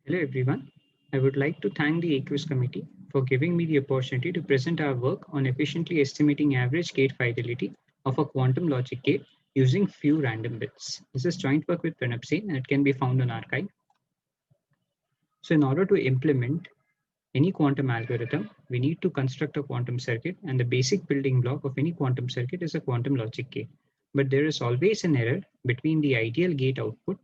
Hello everyone. I would like to thank the AQIS committee for giving me the opportunity to present our work on efficiently estimating average gate fidelity of a quantum logic gate using few random bits. This is joint work with Pranab Sen and it can be found on arXiv. So in order to implement any quantum algorithm, we need to construct a quantum circuit, and the basic building block of any quantum circuit is a quantum logic gate. But there is always an error between the ideal gate output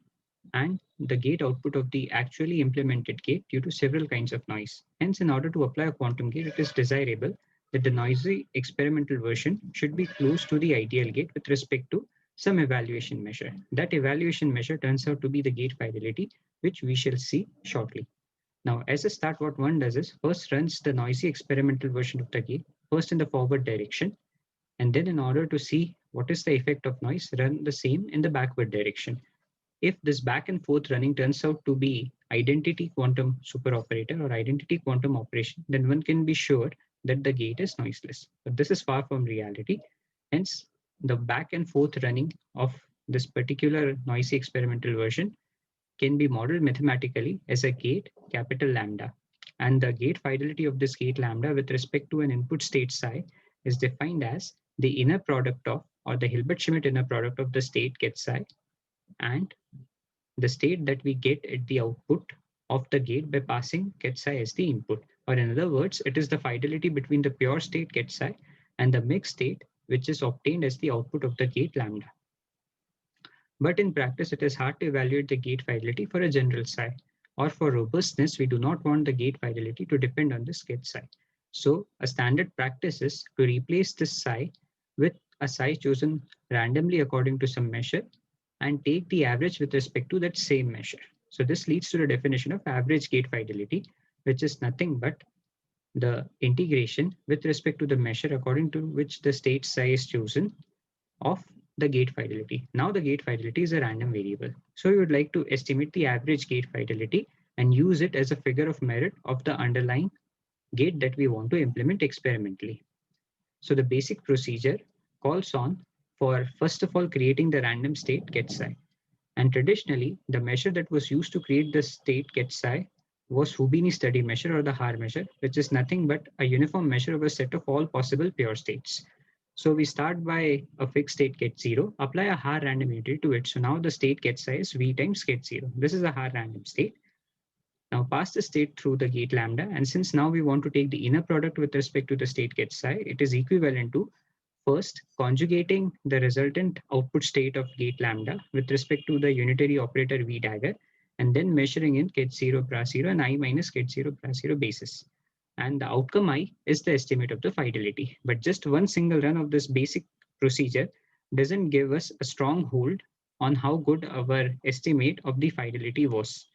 and the gate output of the actually implemented gate due to several kinds of noise. Hence, in order to apply a quantum gate, it is desirable that the noisy experimental version should be close to the ideal gate with respect to some evaluation measure. That evaluation measure turns out to be the gate fidelity, which we shall see shortly. Now, as a start, what one does is first runs the noisy experimental version of the gate, first in the forward direction, and then in order to see what is the effect of noise, run the same in the backward direction. If this back and forth running turns out to be identity quantum superoperator or identity quantum operation, then one can be sure that the gate is noiseless. But this is far from reality. Hence, the back and forth running of this particular noisy experimental version can be modeled mathematically as a gate capital lambda. And the gate fidelity of this gate lambda with respect to an input state psi is defined as the inner product of, or the Hilbert-Schmidt inner product of the state get psi and the state that we get at the output of the gate by passing get psi as the input. Or in other words, it is the fidelity between the pure state get psi and the mixed state which is obtained as the output of the gate lambda. But in practice, it is hard to evaluate the gate fidelity for a general psi. Or for robustness, we do not want the gate fidelity to depend on this get psi. So a standard practice is to replace this psi with a psi chosen randomly according to some measure and take the average with respect to that same measure. So this leads to the definition of average gate fidelity, which is nothing but the integration with respect to the measure according to which the state psi is chosen of the gate fidelity. Now the gate fidelity is a random variable. So you would like to estimate the average gate fidelity and use it as a figure of merit of the underlying gate that we want to implement experimentally. So the basic procedure calls on for first of all creating the random state get psi. And traditionally, the measure that was used to create the state get psi was Houdini steady measure or the Haar measure, which is nothing but a uniform measure of a set of all possible pure states. So we start by a fixed state get 0, apply a Haar random unity to it. So now the state get psi is V times get 0. This is a Haar random state. Now pass the state through the gate lambda. And since now we want to take the inner product with respect to the state get psi, it is equivalent to first conjugating the resultant output state of gate lambda with respect to the unitary operator V dagger, and then measuring in get 0 bra 0 and I minus get 0 bra 0 basis. And the outcome I is the estimate of the fidelity. But just one single run of this basic procedure doesn't give us a strong hold on how good our estimate of the fidelity was.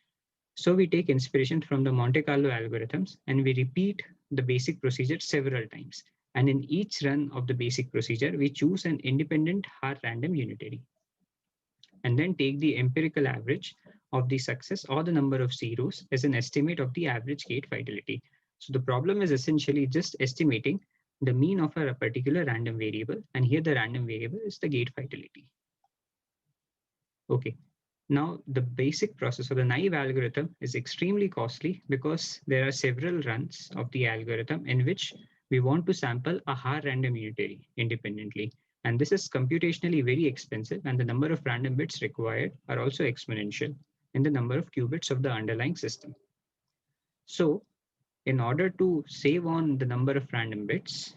So we take inspiration from the Monte Carlo algorithms and we repeat the basic procedure several times. And in each run of the basic procedure, we choose an independent Haar random unitary and then take the empirical average of the success or the number of zeros as an estimate of the average gate fidelity. So the problem is essentially just estimating the mean of a particular random variable. And here the random variable is the gate fidelity. Okay. Now, the basic process of the naive algorithm is extremely costly because there are several runs of the algorithm in which we want to sample a Haar random unitary independently. And this is computationally very expensive, and the number of random bits required are also exponential in the number of qubits of the underlying system. So, in order to save on the number of random bits,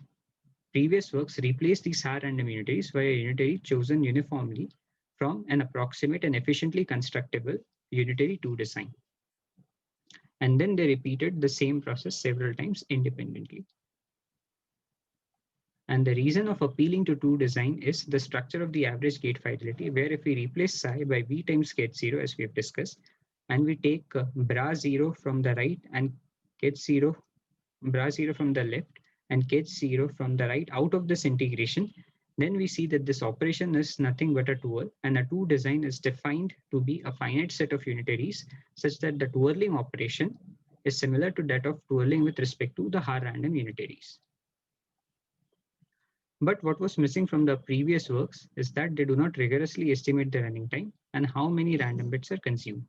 previous works replace these Haar random unitaries by a unitary chosen uniformly from an approximate and efficiently constructible unitary 2 design. And then they repeated the same process several times independently. And the reason of appealing to 2 design is the structure of the average gate fidelity, where if we replace psi by V times get 0, as we have discussed, and we take bra 0 from the right and get 0, bra 0 from the left, and get 0 from the right out of this integration, then we see that this operation is nothing but a twirl, and a 2 design is defined to be a finite set of unitaries such that the twirling operation is similar to that of twirling with respect to the Haar random unitaries. But what was missing from the previous works is that they do not rigorously estimate the running time and how many random bits are consumed.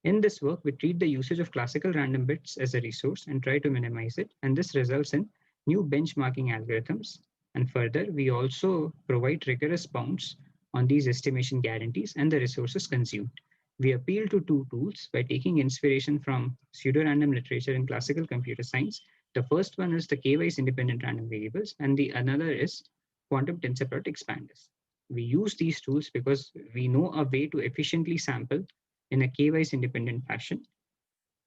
In this work, we treat the usage of classical random bits as a resource and try to minimize it, and this results in new benchmarking algorithms. And further, we also provide rigorous bounds on these estimation guarantees and the resources consumed. We appeal to two tools by taking inspiration from pseudo-random literature in classical computer science. The first one is the k-wise independent random variables, and the another is quantum tensor plot expanders. We use these tools because we know a way to efficiently sample in a k-wise independent fashion.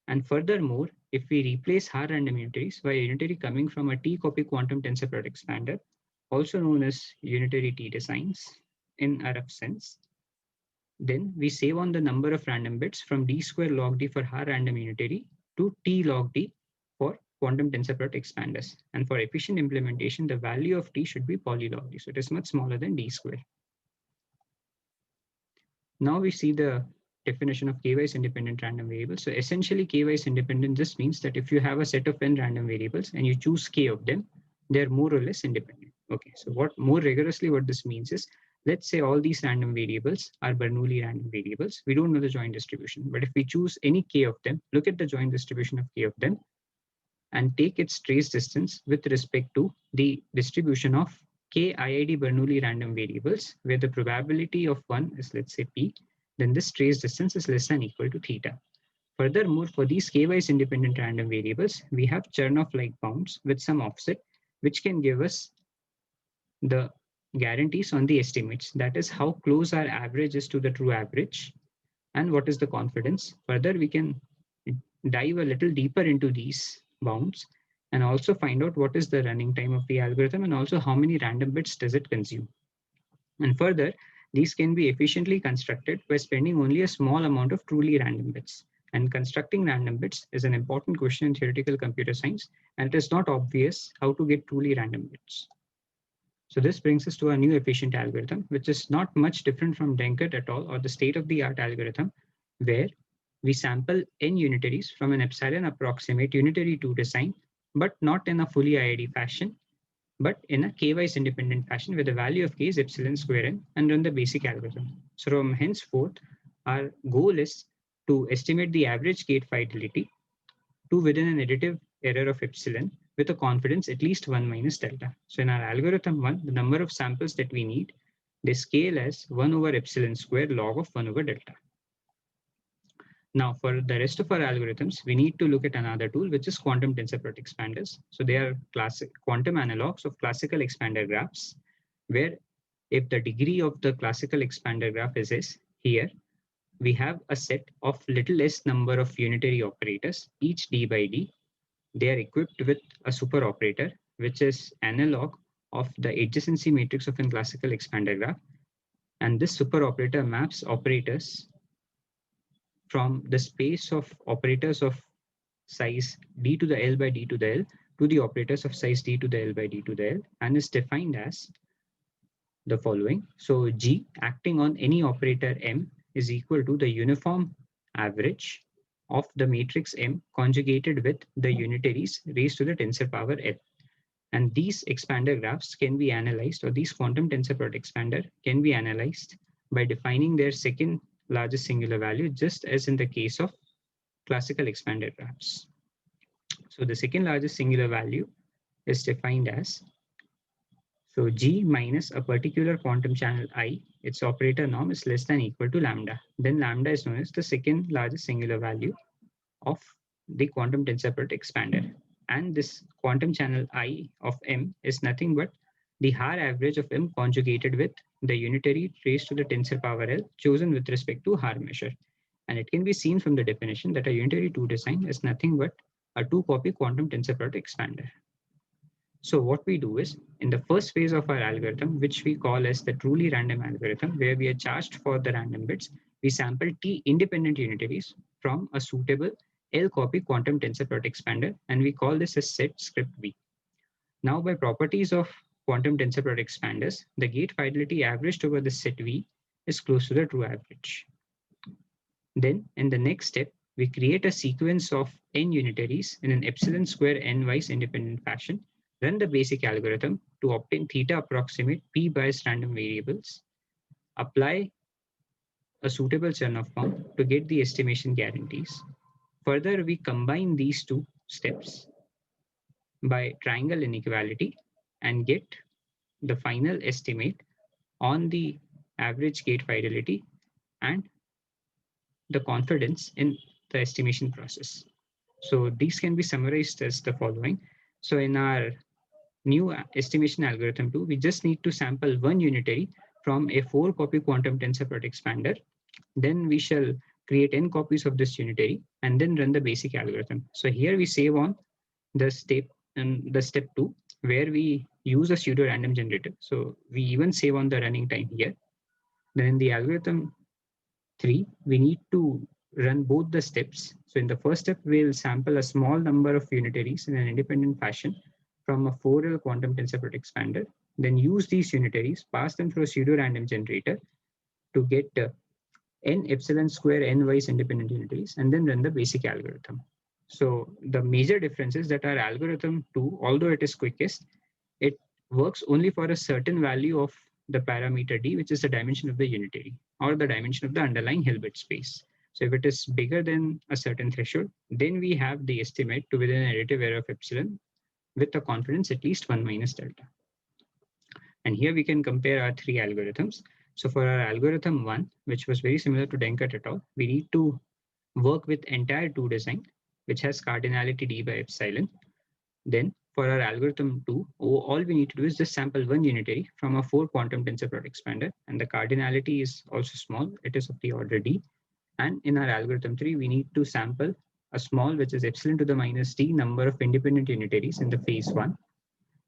And furthermore, if we replace Haar random unitaries by a unitary coming from a T-copy quantum tensor plot expander, also known as unitary T-designs in a rough sense, then we save on the number of random bits from d square log d for Haar random unitary to T log d for quantum tensor plot expanders. And for efficient implementation, the value of T should be polylog d. So it is much smaller than d square. Now we see the definition of k-wise independent random variables. So essentially k-wise independent just means that if you have a set of n random variables and you choose k of them, they're more or less independent. Okay, so what more rigorously what this means is, let's say all these random variables are Bernoulli random variables. We don't know the joint distribution, but if we choose any k of them, look at the joint distribution of k of them and take its trace distance with respect to the distribution of k IID Bernoulli random variables, where the probability of one is, let's say, p, then this trace distance is less than equal to theta. Furthermore, for these k-wise independent random variables, we have Chernoff-like bounds with some offset, which can give us the guarantees on the estimates. That is how close our average is to the true average and what is the confidence. Further, we can dive a little deeper into these bounds and also find out what is the running time of the algorithm and also how many random bits does it consume. And further, these can be efficiently constructed by spending only a small amount of truly random bits. And constructing random bits is an important question in theoretical computer science, and it is not obvious how to get truly random bits. So this brings us to a new efficient algorithm, which is not much different from Denkert at all, or the state-of-the-art algorithm, where we sample n unitaries from an epsilon approximate unitary 2 design, but not in a fully IID fashion, but in a k-wise independent fashion where the value of k is epsilon square n, and run the basic algorithm. So from henceforth, our goal is to estimate the average gate fidelity to within an additive error of epsilon with a confidence at least 1 minus delta. So in our algorithm 1, the number of samples that we need, they scale as 1 over epsilon square log of 1 over delta. Now, for the rest of our algorithms, we need to look at another tool, which is quantum tensor plot expanders. So they are classic quantum analogs of classical expander graphs, where if the degree of the classical expander graph is S, here we have a set of little s number of unitary operators, each d by d. They are equipped with a super operator, which is analog of the adjacency matrix of a classical expander graph. And this super operator maps operators from the space of operators of size d to the L by d to the L to the operators of size d to the L by d to the L, and is defined as the following. So G acting on any operator M is equal to the uniform average of the matrix M conjugated with the unitaries raised to the tensor power L. And these expander graphs can be analyzed, or these quantum tensor plot expander can be analyzed by defining their second largest singular value, just as in the case of classical expander graphs. So the second largest singular value is defined as, so G minus a particular quantum channel I, its operator norm is less than equal to lambda. Then lambda is known as the second largest singular value of the quantum tensor plot expander. And this quantum channel I of M is nothing but the Haar average of M conjugated with the unitary raised to the tensor power L chosen with respect to Haar measure. And it can be seen from the definition that a unitary 2 design is nothing but a 2-copy quantum tensor plot expander. So what we do is, in the first phase of our algorithm, which we call as the truly random algorithm, where we are charged for the random bits, we sample T independent unitaries from a suitable L-copy quantum tensor plot expander, and we call this as set script V. Now, by properties of quantum tensor plot expanders, the gate fidelity averaged over the set V is close to the true average. Then, in the next step, we create a sequence of n unitaries in an epsilon square n-wise independent fashion, run the basic algorithm to obtain theta approximate p-biased random variables, apply a suitable Chernoff form to get the estimation guarantees. Further, we combine these two steps by triangle inequality and get the final estimate on the average gate fidelity and the confidence in the estimation process. So these can be summarized as the following. So in our new estimation algorithm 2, we just need to sample one unitary from a 4-copy quantum tensor plot expander. Then we shall create n copies of this unitary and then run the basic algorithm. So here we save on the step 2, where we use a pseudo random generator. So we even save on the running time here. Then in the algorithm 3, we need to run both the steps. So in the first step, we'll sample a small number of unitaries in an independent fashion from a 4L quantum tensor plot expander, then use these unitaries, pass them through a pseudo-random generator to get n epsilon square n wise independent unitaries, and then run the basic algorithm. So the major difference is that our algorithm 2, although it is quickest, it works only for a certain value of the parameter d, which is the dimension of the unitary or the dimension of the underlying Hilbert space. So if it is bigger than a certain threshold, then we have the estimate to within an additive error of epsilon with a confidence at least 1 minus delta. And here we can compare our 3 algorithms. So for our algorithm 1, which was very similar to Denkert et al., we need to work with entire 2 design, which has cardinality d by epsilon. Then for our algorithm 2, all we need to do is just sample one unitary from a 4 quantum tensor plot expander, and the cardinality is also small. It is of the order d. And in our algorithm 3, we need to sample a small, which is epsilon to the minus d number of independent unitaries in the phase 1.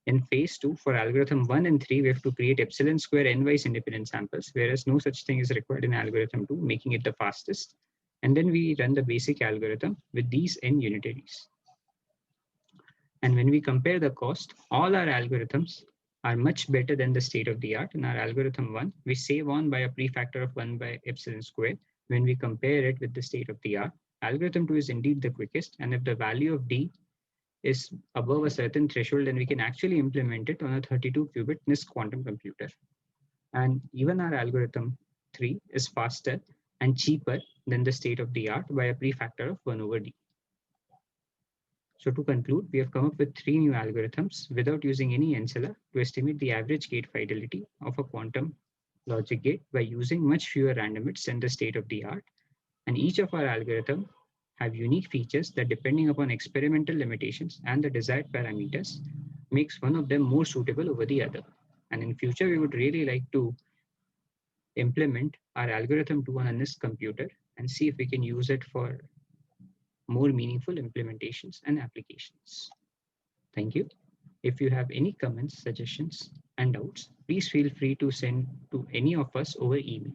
In phase 2, for algorithm 1 and 3, we have to create epsilon square n-wise independent samples, whereas no such thing is required in algorithm 2, making it the fastest. And then we run the basic algorithm with these n unitaries. And when we compare the cost, all our algorithms are much better than the state of the art. In our algorithm 1, we save on by a prefactor of 1 by epsilon square when we compare it with the state of the art. Algorithm 2 is indeed the quickest, and if the value of d is above a certain threshold, then we can actually implement it on a 32-qubit NISQ quantum computer. And even our algorithm 3 is faster and cheaper than the state of the art by a prefactor of 1 over d. So to conclude, we have come up with 3 new algorithms without using any ancilla to estimate the average gate fidelity of a quantum logic gate by using much fewer random bits than the state of the art. And each of our algorithms have unique features that, depending upon experimental limitations and the desired parameters, makes one of them more suitable over the other. And in future, we would really like to implement our algorithm 2 on a NISQ computer and see if we can use it for more meaningful implementations and applications. Thank you. If you have any comments, suggestions, and doubts, please feel free to send to any of us over email.